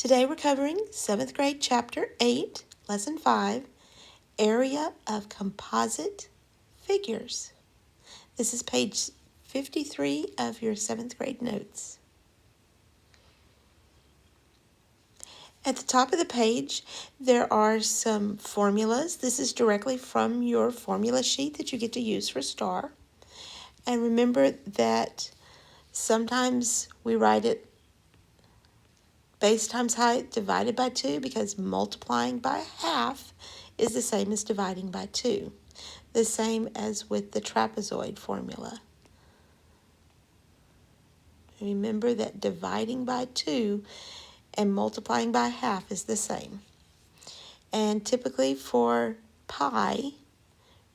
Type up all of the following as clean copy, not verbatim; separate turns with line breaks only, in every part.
Today we're covering 7th grade chapter 8, lesson 5, area of composite figures. This is page 53 of your 7th grade notes. At the top of the page, there are some formulas. This is directly from your formula sheet that you get to use for STAR. And remember that sometimes we write it base times height divided by 2 because multiplying by half is the same as dividing by 2. The same as with the trapezoid formula. Remember that dividing by 2 and multiplying by half is the same. And typically for pi,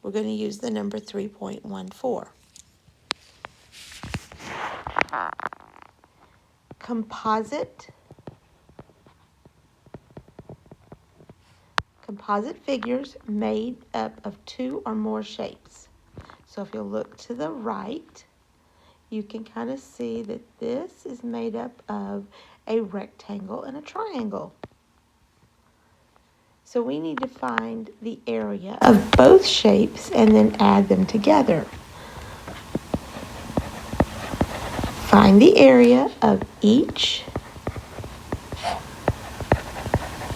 we're going to use the number 3.14. Composite figures made up of 2 or more shapes. So if you'll look to the right, you can kind of see that this is made up of a rectangle and a triangle. So we need to find the area of both shapes and then add them together. Find the area of each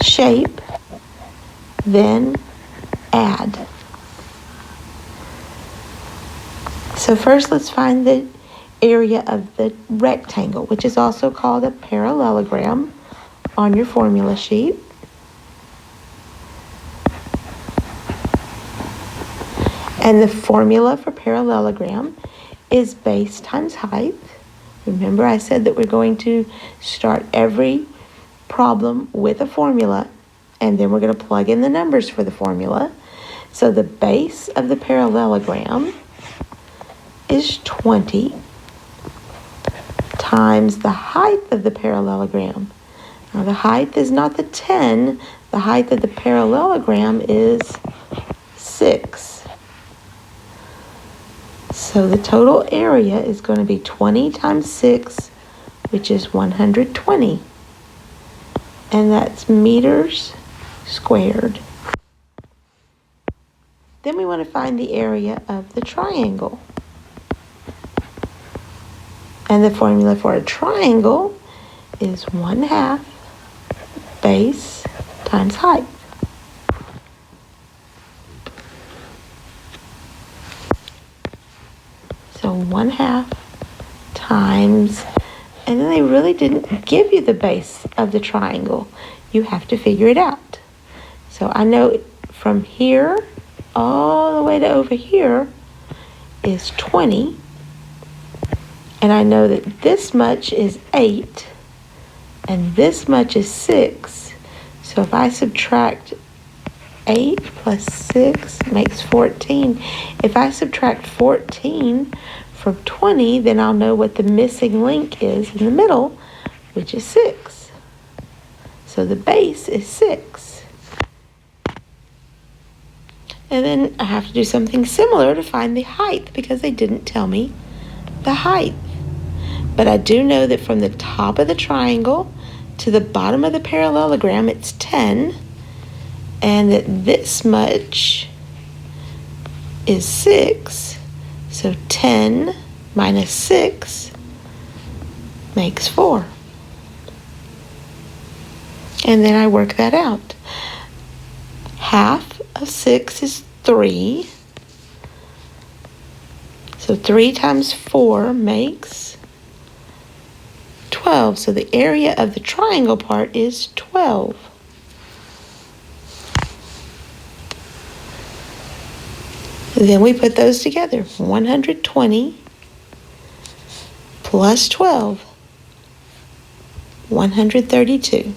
shape, then add. So first let's find the area of the rectangle, which is also called a parallelogram on your formula sheet. And the formula for parallelogram is base times height. Remember I said that we're going to start every problem with a formula, and then we're going to plug in the numbers for the formula. So the base of the parallelogram is 20 times the height of the parallelogram. Now the height is not the 10, the height of the parallelogram is 6. So the total area is going to be 20 times 6, which is 120. And that's meters squared. Then we want to find the area of the triangle. And the formula for a triangle is 1/2 base times height. So 1/2 times, and then they really didn't give you the base of the triangle. You have to figure it out. So I know from here all the way to over here is 20. And I know that this much is 8 and this much is 6. So if I subtract 8 plus 6 makes 14. If I subtract 14 from 20, then I'll know what the missing link is in the middle, which is 6. So the base is 6. And then I have to do something similar to find the height because they didn't tell me the height. But I do know that from the top of the triangle to the bottom of the parallelogram, it's 10. And that this much is 6. So 10 minus 6 makes 4. And then I work that out. 1/2 of 6 is 3. So 3 times 4 makes 12. So the area of the triangle part is 12. Then we put those together. 120 plus 12, 132.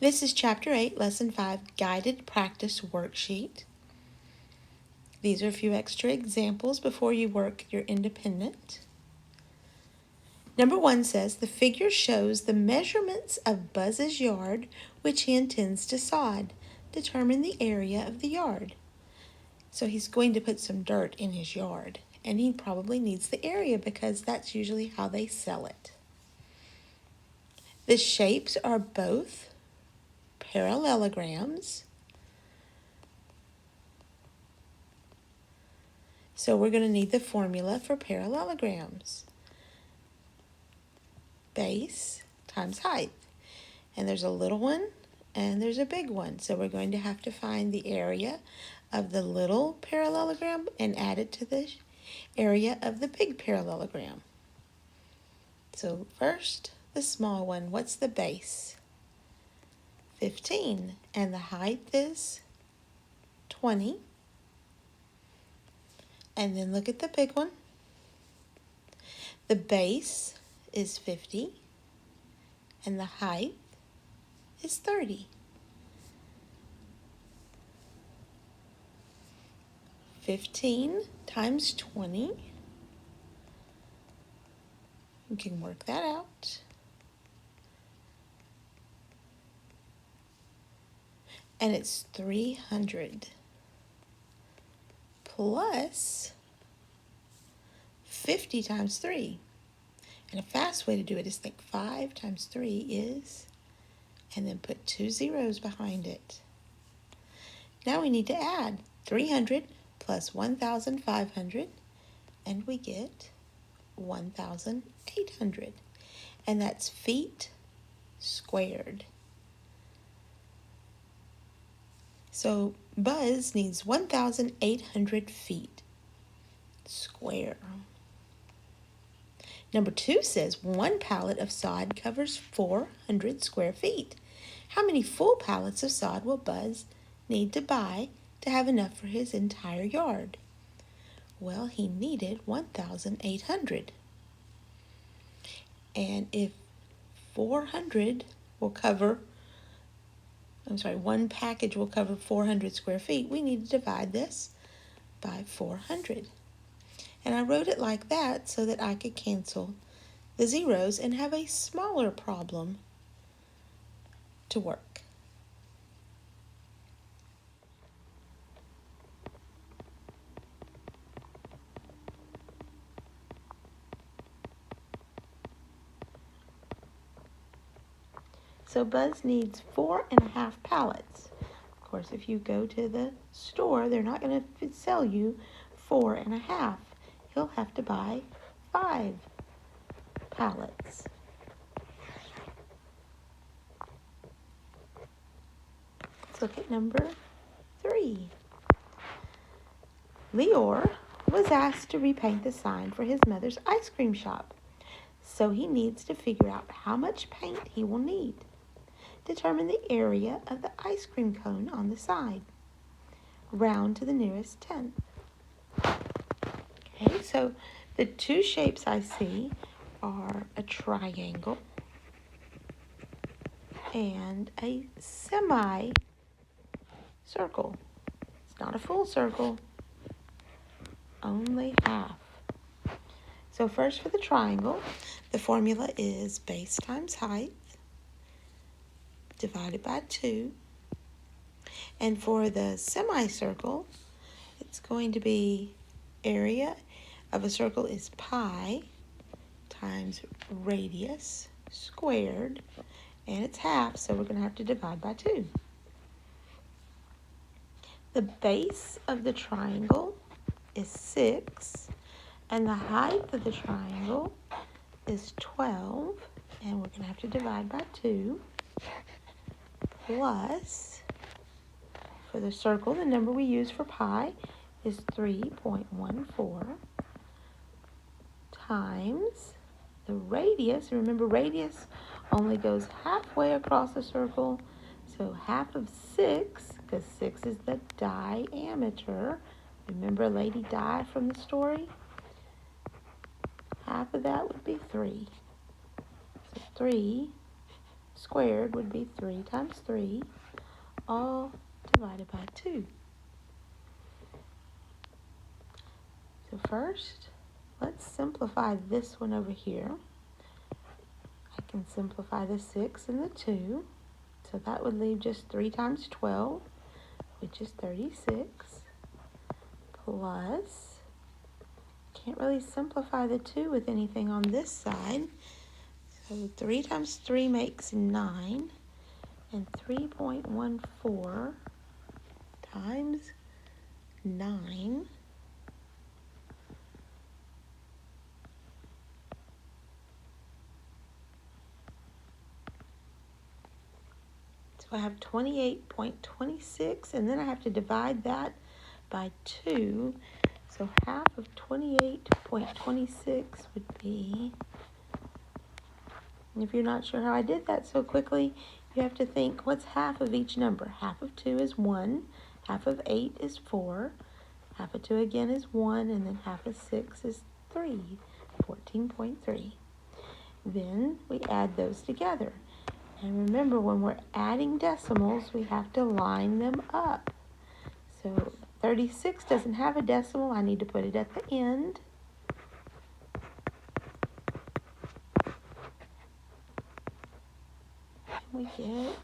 This is Chapter 8, Lesson 5, Guided Practice Worksheet. These are a few extra examples before you work your independent. Number 1 says, the figure shows the measurements of Buzz's yard, which he intends to sod. Determine the area of the yard. So he's going to put some dirt in his yard, And he probably needs the area because that's usually how they sell it. The shapes are both parallelograms. So we're going to need the formula for parallelograms. Base times height. And there's a little one and there's a big one. So we're going to have to find the area of the little parallelogram and add it to the area of the big parallelogram. So first, the small one. What's the base? 15. And the height is 20. And then look at the big one. The base is 50. And the height is 30. 15 times 20. You can work that out. And it's 300 plus 50 times 3. And a fast way to do it is think 5 times 3 is, and then put 2 zeros behind it. Now we need to add 300 plus 1,500, and we get 1,800. And that's feet squared. So Buzz needs 1,800 feet square. Number 2 says 1 pallet of sod covers 400 square feet. How many full pallets of sod will Buzz need to buy to have enough for his entire yard? Well, he needed 1,800. And if 400 will cover, one package will cover 400 square feet, we need to divide this by 400. And I wrote it like that so that I could cancel the zeros and have a smaller problem to work. So Buzz needs 4.5 pallets. Of course, if you go to the store, they're not going to sell you 4.5. He'll have to buy 5 pallets. Let's look at number 3. Leor was asked to repaint the sign for his mother's ice cream shop. So he needs to figure out how much paint he will need. Determine the area of the ice cream cone on the side. Round to the nearest tenth. Okay, so the 2 shapes I see are a triangle and a semicircle. It's not a full circle, only half. So first for the triangle, the formula is base times height divided by 2. And for the semicircle, it's going to be area of a circle is pi times radius squared, and it's half, so we're going to have to divide by 2. The base of the triangle is 6, and the height of the triangle is 12, and we're going to have to divide by 2, plus, for the circle, the number we use for pi is 3.14 times the radius. Remember, radius only goes halfway across the circle, so half of 6, because 6 is the diameter. Remember Lady Di from the story? Half of that would be 3. So 3 squared would be 3 times 3, all divided by 2. So first, let's simplify this one over here. I can simplify the 6 and the 2. So that would leave just 3 times 12, which is 36, plus Can't really simplify the 2 with anything on this side. So 3 times 3 makes 9, and 3.14 times 9 . So I have 28.26, and then I have to divide that by 2. So half of 28.26 would be, and if you're not sure how I did that so quickly, you have to think, what's half of each number? Half of 2 is 1, half of 8 is 4, half of 2 again is 1, and then half of 6 is 3, 14.3. Then we add those together. And remember, when we're adding decimals, we have to line them up. So 36 doesn't have a decimal. I need to put it at the end. And we get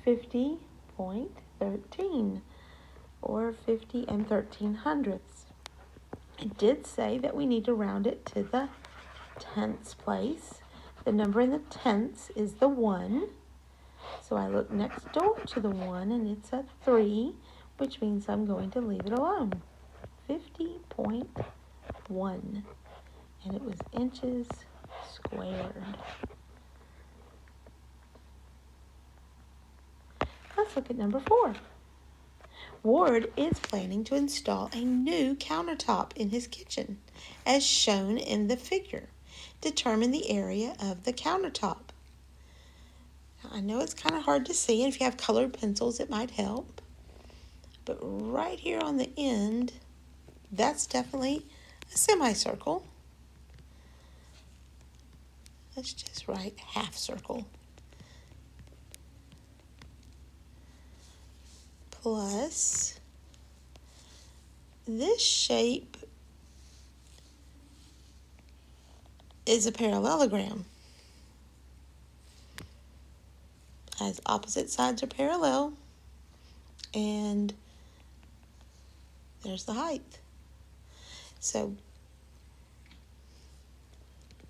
50.13, or 50 13/100. It did say that we need to round it to the tenths place. The number in the tenths is the 1. So I look next door to the 1, and it's a 3, which means I'm going to leave it alone. 50.1, and it was inches squared. Let's look at number 4. Ward is planning to install a new countertop in his kitchen, as shown in the figure. Determine the area of the countertop. Now, I know it's kind of hard to see, and if you have colored pencils, it might help. But right here on the end, that's definitely a semicircle. Let's just write half circle. Plus, this shape is a parallelogram, as opposite sides are parallel, and there's the height. So,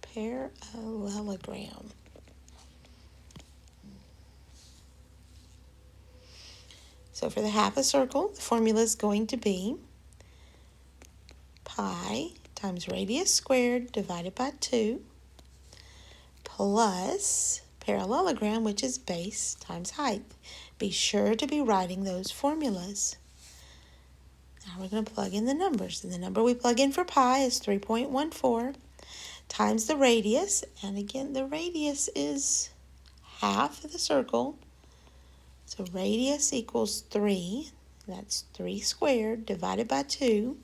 parallelogram. So for the half a circle, the formula is going to be pi times radius squared divided by 2 plus parallelogram, which is base times height. Be sure to be writing those formulas. Now we're going to plug in the numbers. And the number we plug in for pi is 3.14 times the radius. And again, the radius is half of the circle. So radius equals 3. That's 3 squared divided by 2.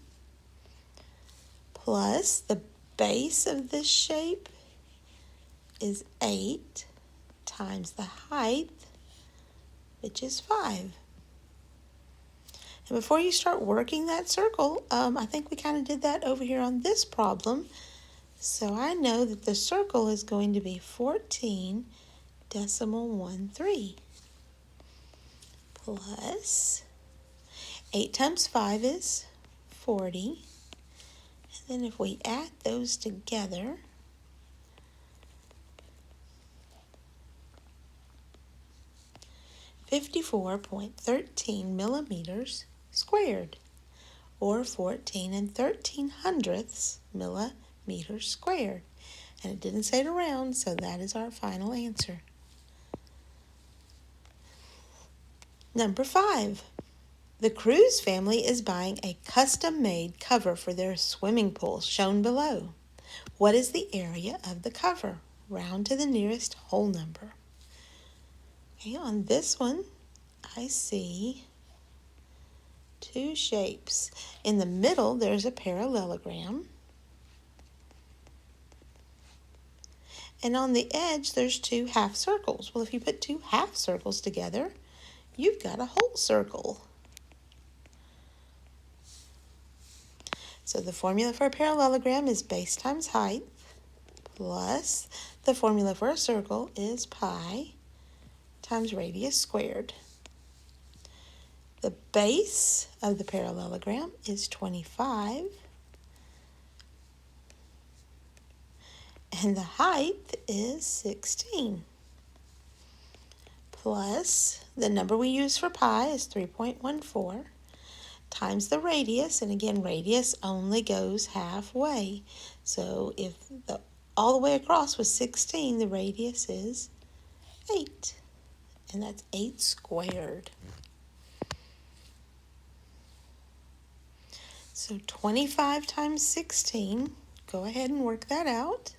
Plus the base of this shape is 8 times the height, which is 5. And before you start working that circle, I think we kind of did that over here on this problem. So I know that the circle is going to be 14.13 plus 8 times 5 is 40. And then if we add those together, 54.13 millimeters squared, or 14 13/100 millimeters squared. And it didn't say to round, so that is our final answer. Number 5. The Cruz family is buying a custom-made cover for their swimming pool, shown below. What is the area of the cover? Round to the nearest whole number. Okay, on this one, I see 2 shapes. In the middle, there's a parallelogram. And on the edge, there's 2 half circles. Well, if you put 2 half circles together, you've got a whole circle. So the formula for a parallelogram is base times height, plus the formula for a circle is pi times radius squared. The base of the parallelogram is 25. And the height is 16. Plus, the number we use for pi is 3.14 times the radius, and again, radius only goes halfway. So if all the way across was 16, the radius is 8, and that's 8 squared. So 25 times 16, go ahead and work that out.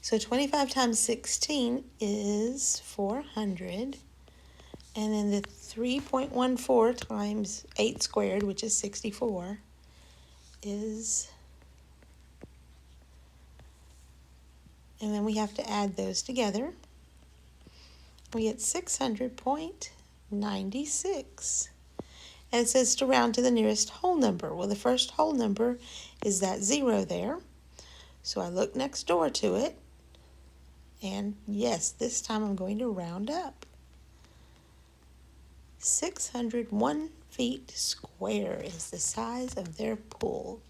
So 25 times 16 is 400. And then the 3.14 times 8 squared, which is 64, is, and then we have to add those together. We get 600.96. And it says to round to the nearest whole number. Well, the first whole number is that 0 there. So I look next door to it. And yes, this time I'm going to round up. 601 feet square is the size of their pool.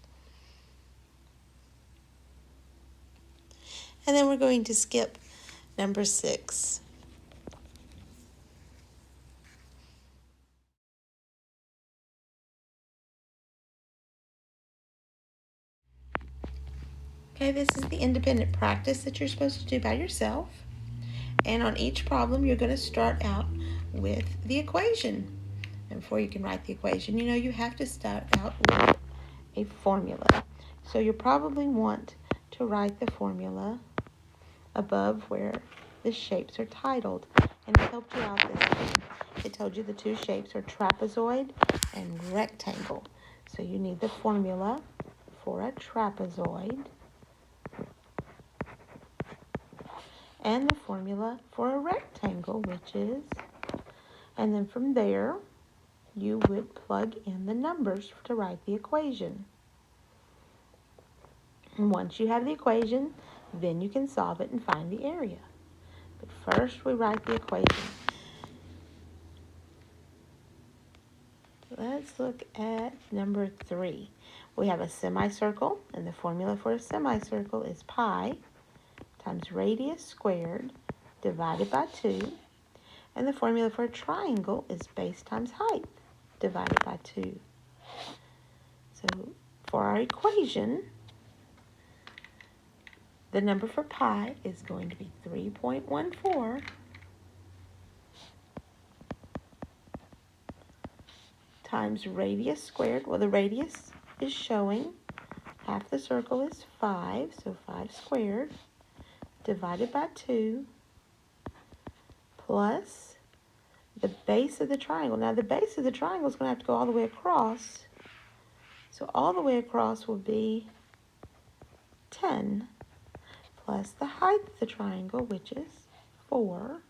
And then we're going to skip number 6. Okay, this is the independent practice that you're supposed to do by yourself. And on each problem, you're going to start out with the equation. And before you can write the equation, you have to start out with a formula. So you'll probably want to write the formula above where the shapes are titled. And it helped you out this time. It told you the two shapes are trapezoid and rectangle. So you need the formula for a trapezoid and the formula for a rectangle, which is, and then from there, you would plug in the numbers to write the equation. And once you have the equation, then you can solve it and find the area. But first, we write the equation. Let's look at number 3. We have a semicircle, and the formula for a semicircle is pi times radius squared divided by 2. And the formula for a triangle is base times height divided by 2. So for our equation, the number for pi is going to be 3.14 times radius squared. Well, the radius is showing. Half the circle is 5, so 5 squared, divided by 2, plus the base of the triangle. Now, the base of the triangle is going to have to go all the way across. So all the way across will be 10, plus the height of the triangle, which is 4.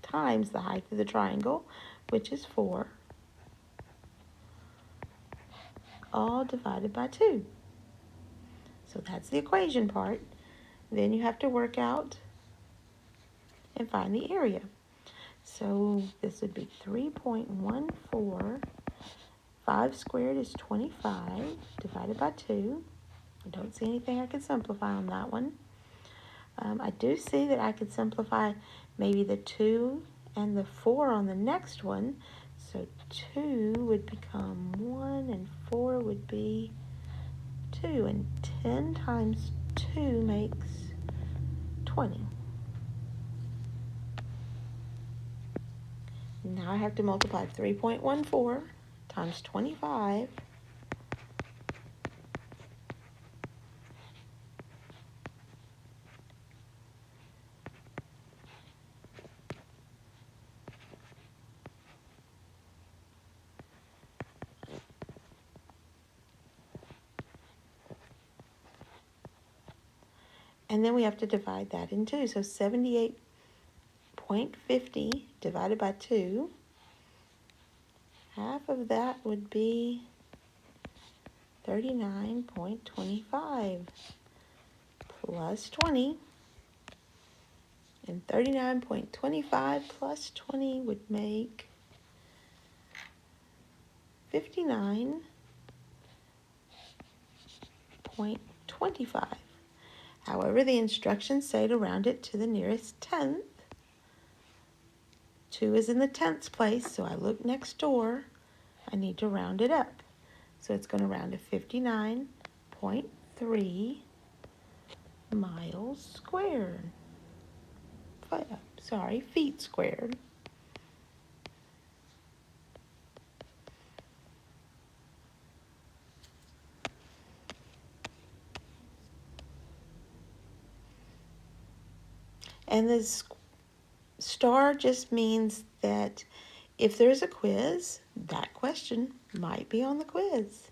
Times the height of the triangle, which is 4. All divided by 2. So that's the equation part. Then you have to work out and find the area. So this would be 3.14. 5 squared is 25 divided by 2. I don't see anything I could simplify on that one. I do see that I could simplify maybe the 2 and the 4 on the next one. So 2 would become 1 and 4 would be 2. And 10 times 2 makes 20. Now I have to multiply 3.14 times 25 And then we have to divide that in 2. So 78.50 divided by 2. Half of that would be 39.25 plus 20. And 39.25 plus 20 would make 59.25. However, the instructions say to round it to the nearest tenth. 2 is in the tenths place, so I look next door. I need to round it up. So it's going to round to 59.3 miles squared. Feet squared. And this star just means that if there's a quiz, that question might be on the quiz.